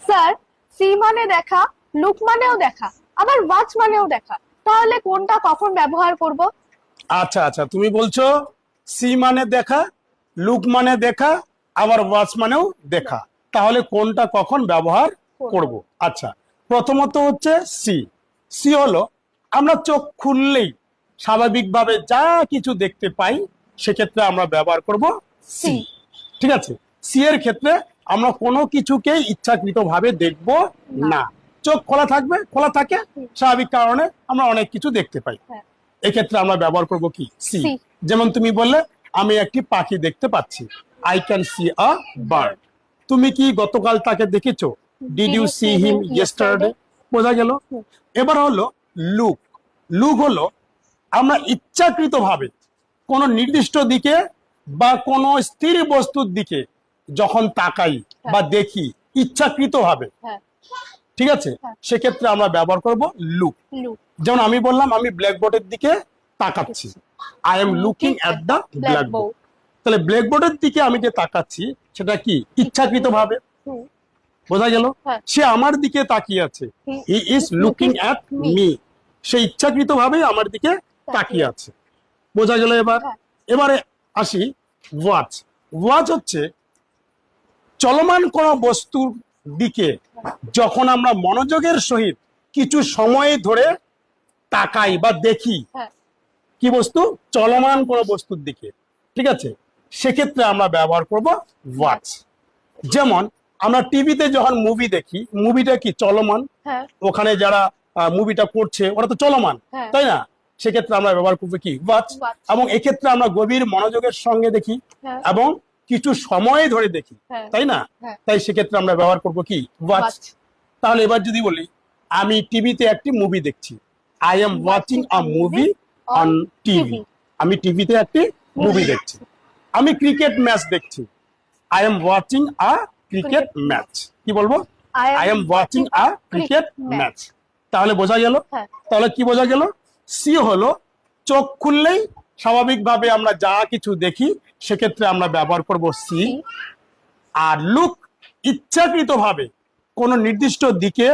Sir, C মানে দেখা, look মানেও দেখা, আবার ওয়াচ মানেও দেখা, তাহলে কোনটা কখন ব্যবহার করব? আচ্ছা আচ্ছা, তুমি বলছো সি মানে দেখা, লুক মানে দেখা, আবার ওয়াচ মানেও দেখা, তাহলে কোনটা কখন ব্যবহার করব? আচ্ছা, প্রথমত হচ্ছে সি। সি হলো আমরা চোখ খুললেই স্বাভাবিকভাবে যা কিছু দেখতে পাই, সেক্ষেত্রে আমরা ব্যবহার করব সি। ঠিক আছে, সি এর ক্ষেত্রে আমরা কোনো কিছুকে ইচ্ছাকৃতভাবে দেখব না। চোখ খোলা থাকবে, খোলা থাকে, স্বাভাবিক কারণে আমরা অনেক কিছু দেখতে পাই। এক্ষেত্রে আমরা ব্যবহার করব কি? সি। সি। যেমন তুমি বললে আমি একটি পাখি দেখতে পাচ্ছি, I can see a bird. তুমি কি গতকাল তাকে দেখেছো? Did you see him yesterday? বোঝা গেল। এবার হলো লুক। লুক হলো আমরা ইচ্ছাকৃতভাবে কোন নির্দিষ্ট দিকে বা কোন স্থির বস্তুর দিকে যখন তাকাই বা দেখি ইচ্ছাকৃতভাবে, ঠিক আছে, সেক্ষেত্রে আমরা ব্যবহার করব লুক। যেমন আমি বললাম আমি ব্ল্যাকবোর্ডের দিকে তাকাচ্ছি, I am looking at the blackboard. তাহলে ব্ল্যাকবোর্ডের দিকে আমি যে তাকাচ্ছি সেটা কি? ইচ্ছাকৃতভাবে। বোঝা গেল। সে আমার দিকে তাকিয়ে আছে, he is looking at me. সে ইচ্ছাকৃতভাবে আমার দিকে তাকিয়ে আছে। বোঝা গেল। এবারে আসি ওয়াচ। ওয়াচ হচ্ছে চলমান কোন বস্তুর দিকে যখন আমরা মনোযোগের সহিত কিছু সময় ধরে তাকাই বা দেখি, কি বস্তু? চলমান কোন বস্তুর দিকে, ঠিক আছে, সেক্ষেত্রে আমরা ব্যবহার করব ওয়াচ। যেমন আমরা টিভিতে যখন মুভি দেখি, মুভিটা কি চলমান, ওখানে যারা মুভিটা করছে ওরা তো চলমান, তাই না? সেক্ষেত্রে আমরা ব্যবহার করবো কি? ওয়াচ। এবং এক্ষেত্রে আমরা গভীর মনোযোগের সঙ্গে দেখি এবং কিছু সময় ধরে দেখি, তাই না? তাই সেক্ষেত্রে আমরা ব্যবহার করব কি? ওয়াচ। তাহলে এবার যদি বলি আমি টিভিতে একটি মুভি দেখছি, I am watching a movie on TV. আমি টিভিতে একটি মুভি দেখছি। আমি ক্রিকেট ম্যাচ দেখছি, I am watching a cricket match. কি বলবো? I am watching a cricket match. তাহলে বোঝা গেল। তাহলে কি বোঝা গেল? সি হলো চোখ খুললেই স্বাভাবিকভাবে আমরা যা কিছু দেখি, সেক্ষেত্রে আমরা ব্যবহার করব সি। আর লুক ইচ্ছাকৃতভাবে কোন নির্দিষ্ট দিকে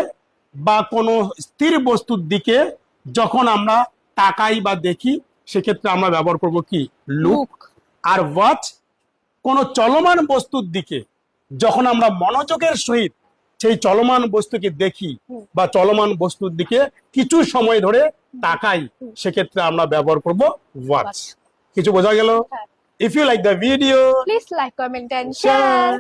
বা কোন স্থির বস্তুর দিকে যখন আমরা তাকাই বা দেখি, সেক্ষেত্রে আমরা ব্যবহার করব কি? লুক। আর ওয়াচ কোন চলমান বস্তুর দিকে যখন আমরা মনোযোগের সহিত সেই চলমান বস্তুকে দেখি বা চলমান বস্তুর দিকে কিছু সময় ধরে তাকাই, সেক্ষেত্রে আমরা ব্যবহার করব ওয়াচ। কিছু বোঝা গেল? If you like the video, please like, comment and share.